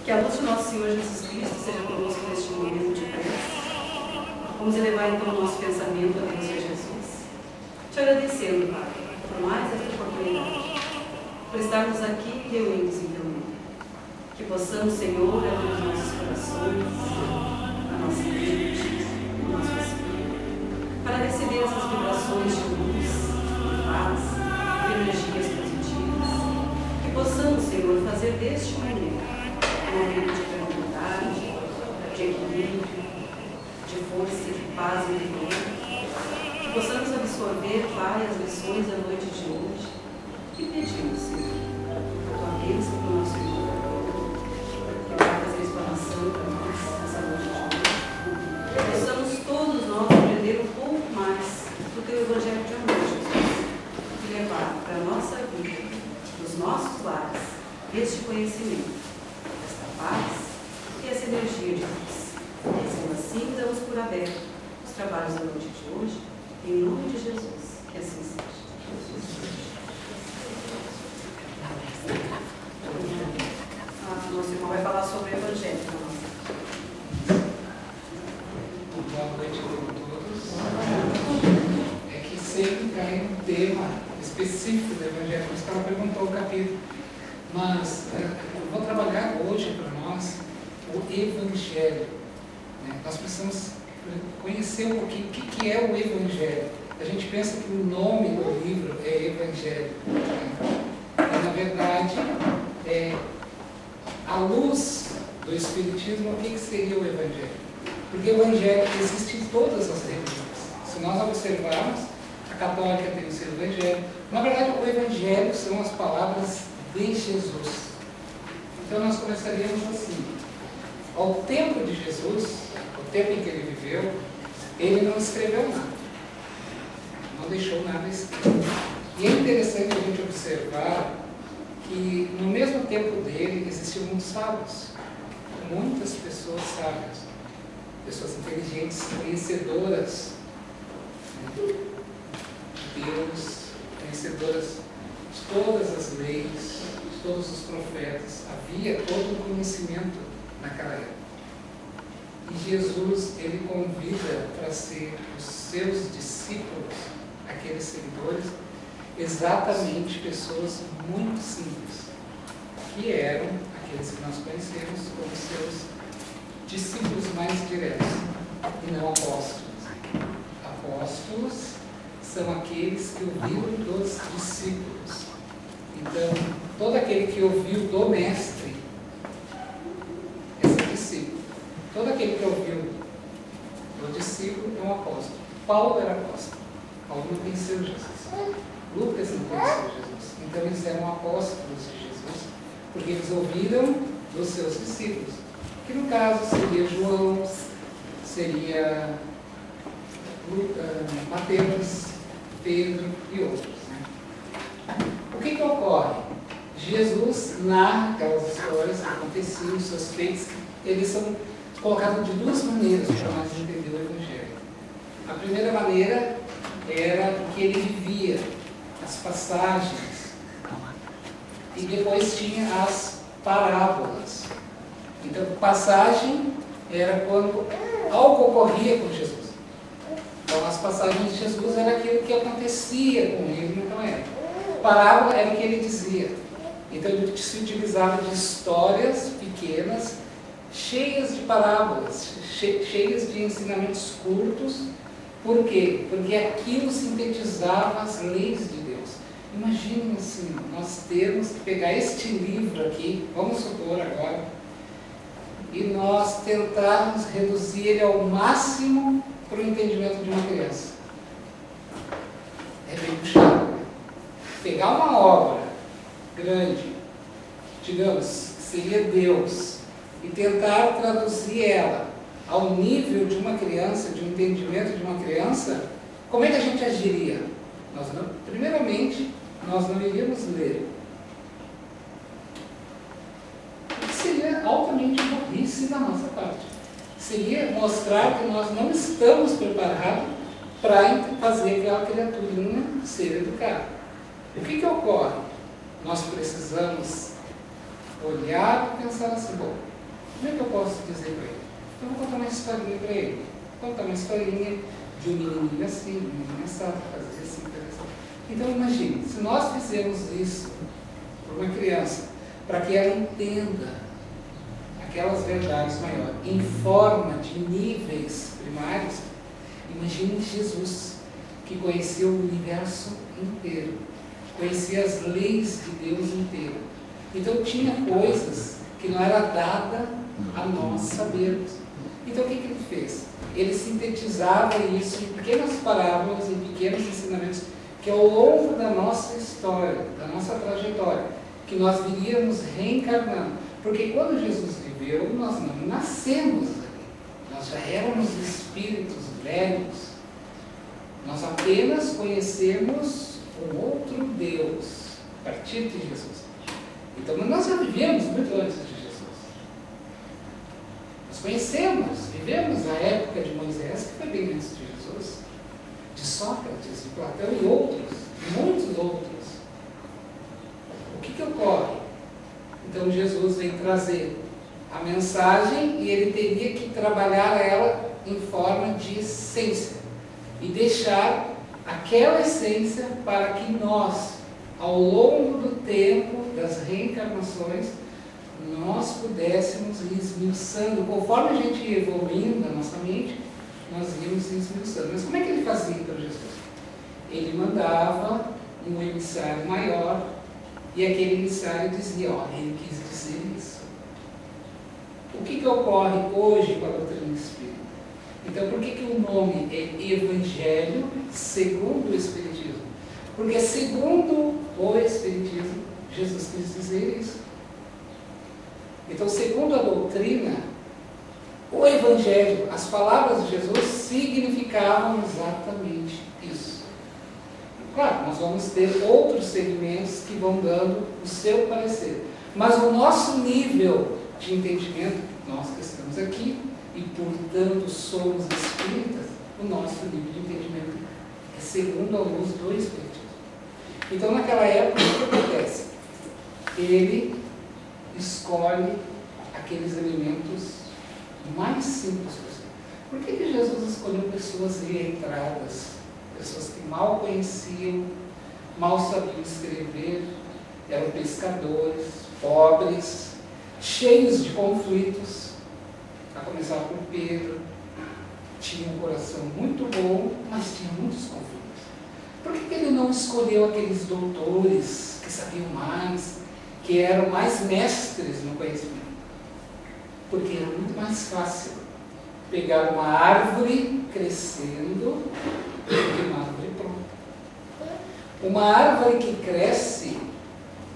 Que a luz do nosso Senhor Jesus Cristo seja conosco neste momento de prece. Vamos elevar então o nosso pensamento a Deus e a Jesus, te agradecendo, Pai, por mais esta oportunidade, por estarmos aqui reunidos em teu nome. Que possamos, Senhor, abrir os nossos corações, a nossa mente, o nosso espírito, para receber essas vibrações de luz, de paz, de energias positivas. Que possamos, Senhor, fazer deste momento um momento de tranquilidade, de equilíbrio, de força, de paz e interior. Que possamos absorver, Pai, as lições da noite de hoje e pedimos, Senhor, a tua bênção para o nosso irmão, que vai fazer a explanação para nós nessa noite de hoje. Que possamos todos nós aprender um pouco mais do teu Evangelho de amor, Jesus, e levar para a nossa vida, nos nossos lares, este conhecimento, paz e essa energia de luz. Sendo assim, damos por aberto os trabalhos da noite de hoje, em nome de Jesus, que assim seja. Nosso irmão vai falar sobre o Evangelho para nós. Boa noite a todos. É que sempre cai um tema específico do Evangelho, por isso que ela perguntou o capítulo. Mas eu vou trabalhar hoje para nós o Evangelho. Nós precisamos conhecer um pouquinho o que é o Evangelho. A gente pensa que o nome do livro é Evangelho. E, na verdade, à luz do Espiritismo, o que seria o Evangelho? Porque o Evangelho existe em todas as religiões. Se nós observarmos, a católica tem o seu Evangelho. Na verdade, o Evangelho são as palavras de Jesus. Então nós começaríamos assim. Ao tempo de Jesus, o tempo em que ele viveu, ele não escreveu nada. Não deixou nada escrito. E é interessante a gente observar que no mesmo tempo dele existiam muitos sábios. Muitas pessoas sábias. Pessoas inteligentes, conhecedoras de Deus, conhecedoras de todas as leis, de todos os profetas. Havia todo um conhecimento naquela época. E Jesus, ele convida para ser os seus discípulos, aqueles seguidores, exatamente pessoas muito simples, que eram aqueles que nós conhecemos como seus discípulos mais diretos, e não apóstolos. Apóstolos são aqueles que ouviram dos discípulos. Então, todo aquele que ouviu do mestre, esse discípulo. Todo aquele que ouviu do discípulo é um apóstolo. Paulo era apóstolo. Paulo não conheceu Jesus. Lucas não conheceu Jesus. Então, eles eram apóstolos de Jesus, porque eles ouviram dos seus discípulos. Que no caso seria João, seria Mateus, Pedro e outros. O que ocorre? Jesus narra aquelas histórias que aconteciam, os seus feitos, eles são colocados de duas maneiras para nós entender o Evangelho. A primeira maneira era o que ele vivia, as passagens, e depois tinha as parábolas. Então, passagem era quando algo ocorria com Jesus. Então, as passagens de Jesus era aquilo que acontecia com ele naquela época. Parábola era o que ele dizia. Então ele se utilizava de histórias pequenas, cheias de parábolas, cheias de ensinamentos curtos. Por quê? Porque aquilo sintetizava as leis de Deus. Imaginem assim, nós termos que pegar este livro aqui, vamos supor agora, e nós tentarmos reduzir ele ao máximo para o entendimento de uma criança. É bem puxado. Pegar uma obra grande, digamos, que seria Deus, e tentar traduzir ela ao nível de uma criança, de um entendimento de uma criança, como é que a gente agiria? Primeiramente, nós não iríamos ler. Seria altamente burrice da nossa parte. Seria mostrar que nós não estamos preparados para fazer aquela criaturinha ser educada. O que ocorre? Nós precisamos olhar e pensar assim, bom, Como é que eu posso dizer para ele? Então eu vou contar uma historinha para ele. Vou contar uma historinha de um menininho assim, um menininho assado, fazer assim, fazer assim. Então imagine, se nós fizermos isso para uma criança, para que ela entenda aquelas verdades maiores, em forma de níveis primários, imagine Jesus, que conhecia o universo inteiro, conhecia as leis de Deus inteiro. Então tinha coisas que não era dada a nós sabermos. Então o que ele fez? Ele sintetizava isso em pequenas parábolas, em pequenos ensinamentos, que ao longo da nossa história, da nossa trajetória, que nós viríamos reencarnando. Porque quando Jesus viveu, nós não nascemos ali. Nós já éramos espíritos velhos. Nós apenas conhecemos um outro Deus a partir de Jesus. Então nós já vivemos muito antes de Jesus. Nós conhecemos, vivemos a época de Moisés, que foi bem antes de Jesus, de Sócrates, de Platão e outros, muitos outros. O que ocorre? Então Jesus vem trazer a mensagem e ele teria que trabalhar ela em forma de essência e deixar aquela essência para que nós, ao longo do tempo das reencarnações, nós pudéssemos ir esmiuçando. Conforme a gente ia evoluindo na nossa mente, nós íamos esmiuçando. Mas como é que ele fazia então, Jesus? Ele mandava um emissário maior e aquele emissário dizia, olha, ele quis dizer isso. O que ocorre hoje com a doutrina espírita? Então, por que o nome é Evangelho segundo o Espiritismo? Porque segundo o Espiritismo, Jesus quis dizer isso. Então, segundo a doutrina, o Evangelho, as palavras de Jesus significavam exatamente isso. Claro, nós vamos ter outros segmentos que vão dando o seu parecer. Mas o nosso nível de entendimento, nós que estamos aqui, e portanto somos espíritas, o nosso nível de entendimento é segundo a luz do Espiritismo. Então, naquela época, o que acontece? Ele escolhe aqueles elementos mais simples possível. Por que Jesus escolheu pessoas letradas, pessoas que mal conheciam, mal sabiam escrever, eram pescadores, pobres, cheios de conflitos, a começar por Pedro, tinha um coração muito bom, mas tinha muitos conflitos. Por que ele não escolheu aqueles doutores que sabiam mais, que eram mais mestres no conhecimento? Porque era muito mais fácil pegar uma árvore crescendo do que uma árvore pronta. Uma árvore que cresce,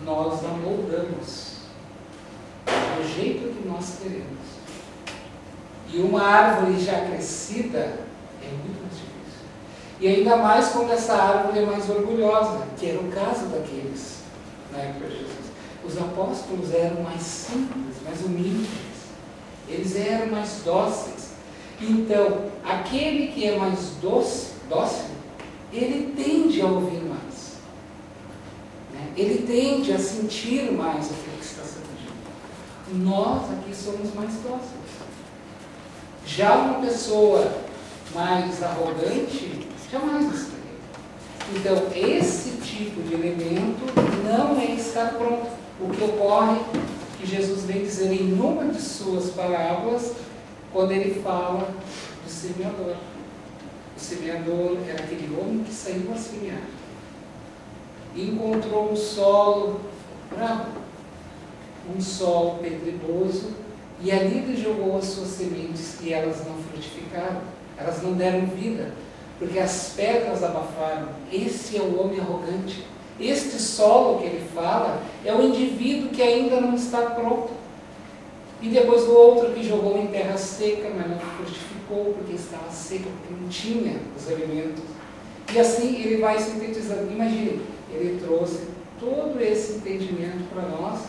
nós a moldamos do jeito que nós queremos. E uma árvore já crescida é muito mais difícil. E ainda mais quando essa árvore é mais orgulhosa, que era o caso daqueles na época de Jesus. Os apóstolos eram mais simples, mais humildes. Eles eram mais dóceis. Então, aquele que é mais dócil, ele tende a ouvir mais. Ele tende a sentir mais aquilo que está sendo dito. Nós aqui somos mais dóceis. Já uma pessoa mais arrogante, jamais estarei. Então, esse tipo de elemento não é estar pronto. O que ocorre, que Jesus vem dizer em uma de suas parábolas, quando ele fala do semeador. O semeador era aquele homem que saiu a semear. E encontrou um solo bravo, um solo pedregoso, e ali ele jogou as suas sementes e elas não frutificaram, elas não deram vida, porque as pedras abafaram. Esse é o homem arrogante. Este solo que ele fala é o indivíduo que ainda não está pronto. E depois o outro que jogou em terra seca, mas não frutificou porque estava seca, porque não tinha os elementos. E assim ele vai sintetizando. Imagine, ele trouxe todo esse entendimento para nós,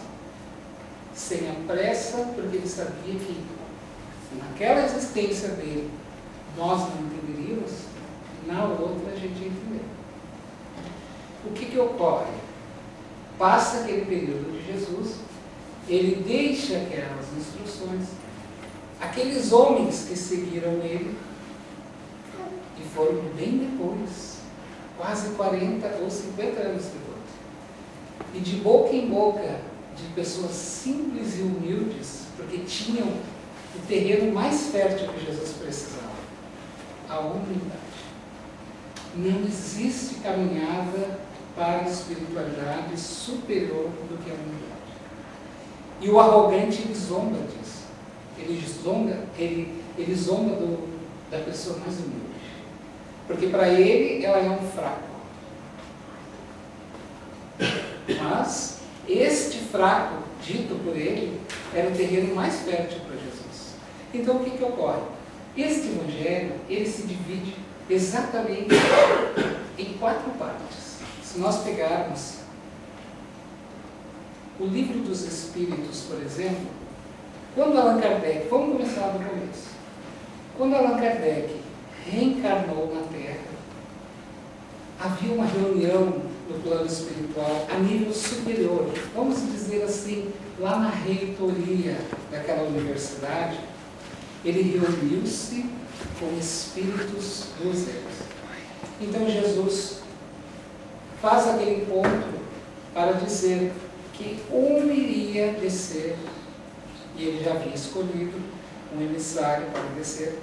sem a pressa, porque ele sabia que naquela existência dele nós não entenderíamos, na outra a gente ia entender. O que ocorre? Passa aquele período de Jesus ele deixa aquelas instruções. Aqueles homens que seguiram ele, e foram bem depois, quase 40 ou 50 anos depois, e de boca em boca, de pessoas simples e humildes, porque tinham o terreno mais fértil que Jesus precisava, a humildade. Não existe caminhada para a espiritualidade superior do que a humildade. E o arrogante, ele zomba disso. Ele zomba da pessoa mais humilde. Porque para ele, ela é um fraco. Mas este fraco, dito por ele, era o terreno mais fértil para Jesus. Então o que ocorre? Este evangelho, ele se divide exatamente em 4 partes. Se nós pegarmos o Livro dos Espíritos, por exemplo, quando Allan Kardec, vamos começar do começo, quando Allan Kardec reencarnou na Terra, havia uma reunião no plano espiritual a nível superior, vamos dizer assim, lá na reitoria daquela universidade. Ele reuniu-se com espíritos dos céus. Então Jesus faz aquele ponto para dizer que um iria descer, e ele já havia escolhido um emissário para descer,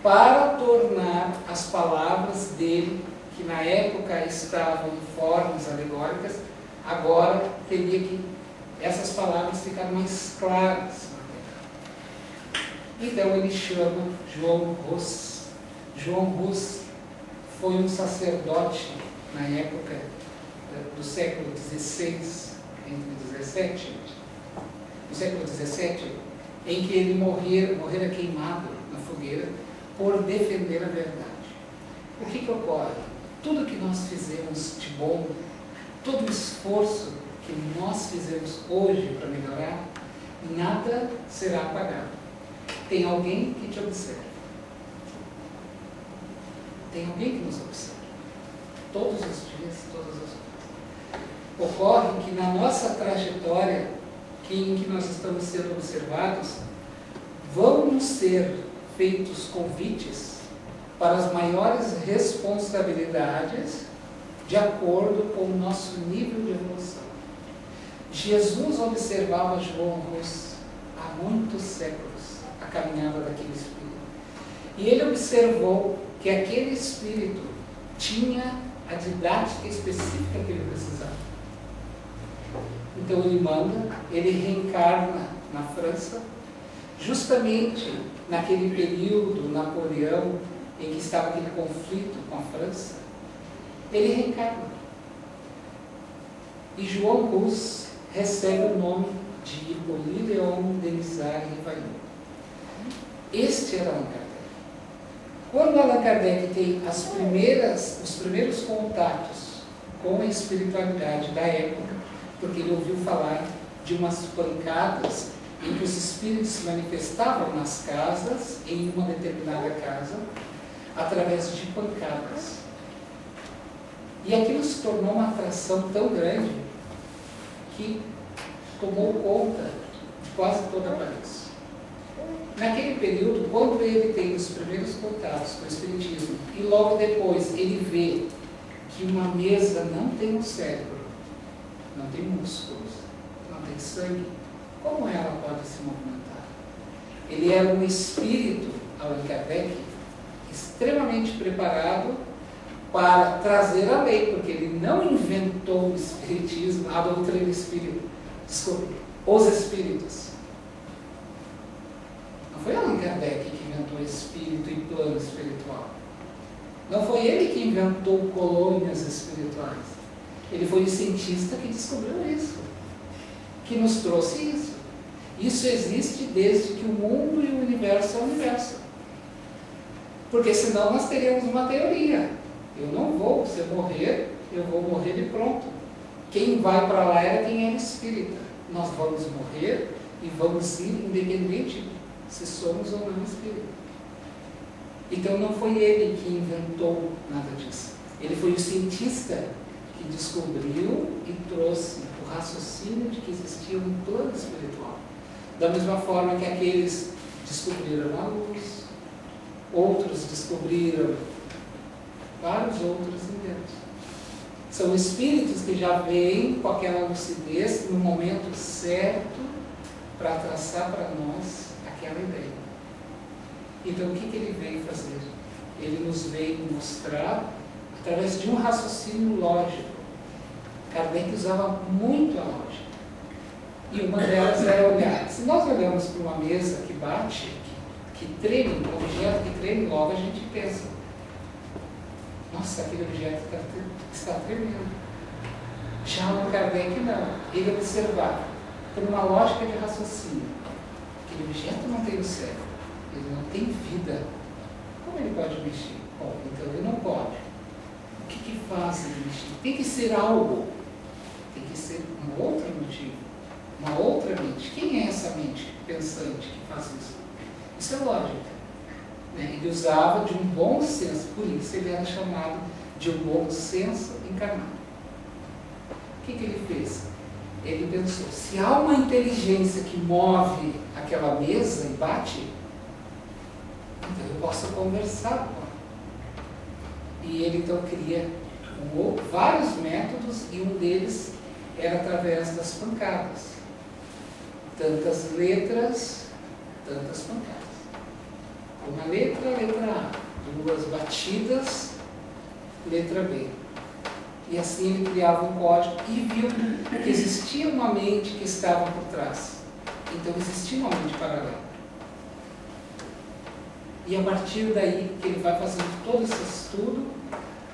para tornar as palavras dele, que na época estavam em formas alegóricas, agora teria que essas palavras ficarem mais claras. Então ele chama João Hus. João Hus foi um sacerdote na época do século XVI, entre XVII, no século XVII, em que ele morrera queimado na fogueira por defender a verdade. O que ocorre? Tudo que nós fizemos de bom, todo o esforço que nós fizemos hoje para melhorar, nada será pagado. Tem alguém que te observa. Tem alguém que nos observa. Todos os dias, todas as horas. Ocorre que na nossa trajetória, em que nós estamos sendo observados, vão nos ser feitos convites para as maiores responsabilidades de acordo com o nosso nível de evolução. Jesus observava João Hus há muitos séculos, a caminhada daquele espírito. E ele observou que aquele espírito tinha a didática específica que ele precisava. Então ele manda, ele reencarna na França, justamente naquele período Napoleão, em que estava aquele conflito com a França. Ele reencarna. E João Hus recebe o nome de Hippolyte Léon Denisard Rivaillon. Este era Allan Kardec. Quando Allan Kardec tem os primeiros contatos com a espiritualidade da época, porque ele ouviu falar de umas pancadas em que os espíritos se manifestavam nas casas, em uma determinada casa, através de pancadas. E aquilo se tornou uma atração tão grande que tomou conta de quase toda a Paris. Naquele período, quando ele tem os primeiros contatos com o espiritismo e logo depois ele vê que uma mesa não tem um cérebro, não tem músculos, não tem sangue, como ela pode se movimentar? Ele era um espírito, Allan Kardec, extremamente preparado para trazer a lei, porque ele não inventou o espiritismo, a doutrina espírita, desculpe, os espíritos. Não foi Allan Kardec que inventou espírito e plano espiritual. Não foi ele que inventou colônias espirituais. Ele foi o cientista que descobriu isso, que nos trouxe isso. Isso existe desde que o mundo e o universo é o universo. Porque senão nós teríamos uma teoria. Eu não vou, se eu morrer, eu vou morrer e pronto. Quem vai para lá é quem é espírita. Nós vamos morrer e vamos ir independente se somos ou não espírita. Então não foi ele que inventou nada disso. Ele foi o cientista que descobriu e trouxe o raciocínio de que existia um plano espiritual. Da mesma forma que aqueles descobriram a luz, outros descobriram vários outros inventos. São espíritos que já vêm com aquela lucidez no momento certo para traçar para nós aquela ideia. Então, o que ele veio fazer? Ele nos veio mostrar, através de um raciocínio lógico. Kardec usava muito a lógica. E uma delas era olhar. Se nós olhamos para uma mesa que bate, que treme, um objeto que treme, logo a gente pensa: nossa, aquele objeto está tremendo. Já o Kardec não. Ele observava, por uma lógica de raciocínio, aquele objeto não tem o cérebro, ele não tem vida. Como ele pode mexer? Bom, então ele não pode. O que faz ele mexer? Tem que ser algo. Tem que ser um outro motivo, uma outra mente. Quem é essa mente pensante que faz isso? Isso é lógica. Ele usava de um bom senso, por isso ele era chamado de um bom senso encarnado. O que ele fez? Ele pensou: se há uma inteligência que move aquela mesa e bate, então eu posso conversar com ela. E ele então cria vários métodos, e um deles era através das pancadas. Tantas letras, tantas pancadas. Uma letra, letra A. Duas batidas, letra B. E assim ele criava um código e viu que existia uma mente que estava por trás. Então existia uma mente paralela. E a partir daí, que ele vai fazendo todo esse estudo,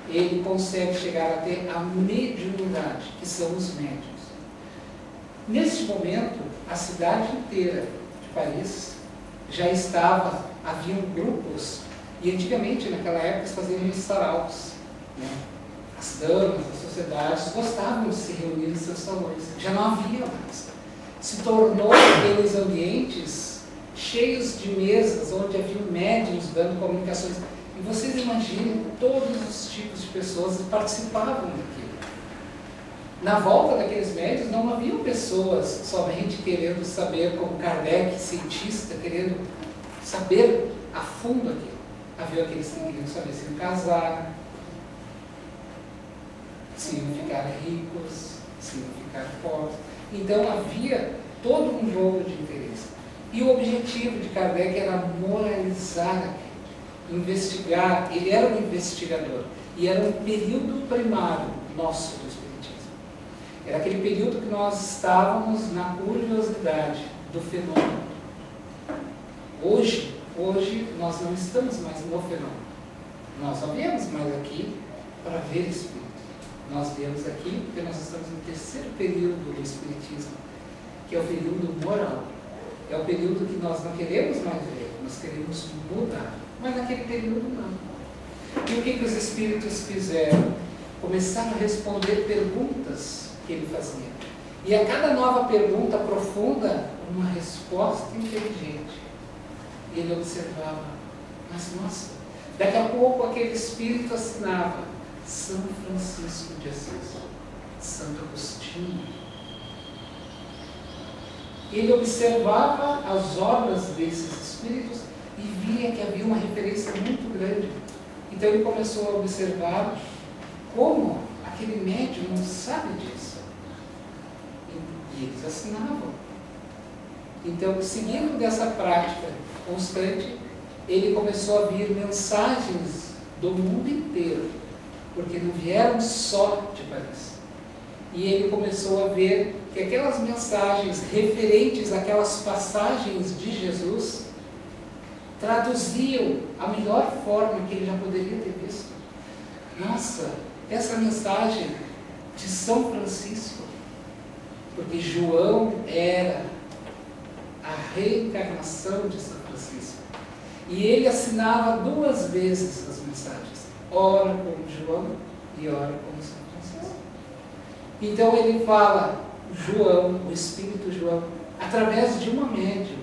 ele consegue chegar até a mediunidade, que são os médiuns. Neste momento, a cidade inteira de Paris já haviam grupos, e antigamente, naquela época, eles faziam em saraus, né? As damas, as sociedades gostavam de se reunir em seus salões. Já não havia mais. Se tornou aqueles ambientes cheios de mesas, onde havia médiuns dando comunicações. E vocês imaginem, todos os tipos de pessoas participavam daquilo. Na volta daqueles médiuns não haviam pessoas somente querendo saber, como Kardec, cientista, querendo saber a fundo aquilo. Havia aqueles que queriam saber se iam casar, se iam ficar ricos, se iam ficar pobres. Então havia todo um jogo de interesse. E o objetivo de Kardec era moralizar aquilo, investigar. Ele era um investigador. E era um período primário nosso do Espiritismo. Era aquele período que nós estávamos na curiosidade do fenômeno. Hoje nós não estamos mais no fenômeno. Nós não viemos mais aqui para ver Espírito. Nós viemos aqui porque nós estamos no terceiro período do Espiritismo, que é o período moral. É o período que nós não queremos mais ver, nós queremos mudar. Mas naquele período não. E o que os Espíritos fizeram? Começaram a responder perguntas que ele fazia. E a cada nova pergunta profunda, uma resposta inteligente. E ele observava: mas nossa, daqui a pouco aquele Espírito assinava São Francisco de Assis, Santo Agostinho. Ele observava as obras desses espíritos e via que havia uma referência muito grande. Então ele começou a observar como aquele médium não sabe disso. E eles assinavam. Então, seguindo dessa prática constante, ele começou a vir mensagens do mundo inteiro, porque não vieram só de Paris. E ele começou a ver que aquelas mensagens referentes àquelas passagens de Jesus traduziam a melhor forma que ele já poderia ter visto. Nossa, essa mensagem de São Francisco, porque João era a reencarnação de São Francisco. E ele assinava 2 vezes as mensagens, ora como João e ora como São Francisco. Então ele fala, João, o Espírito João, através de uma médium,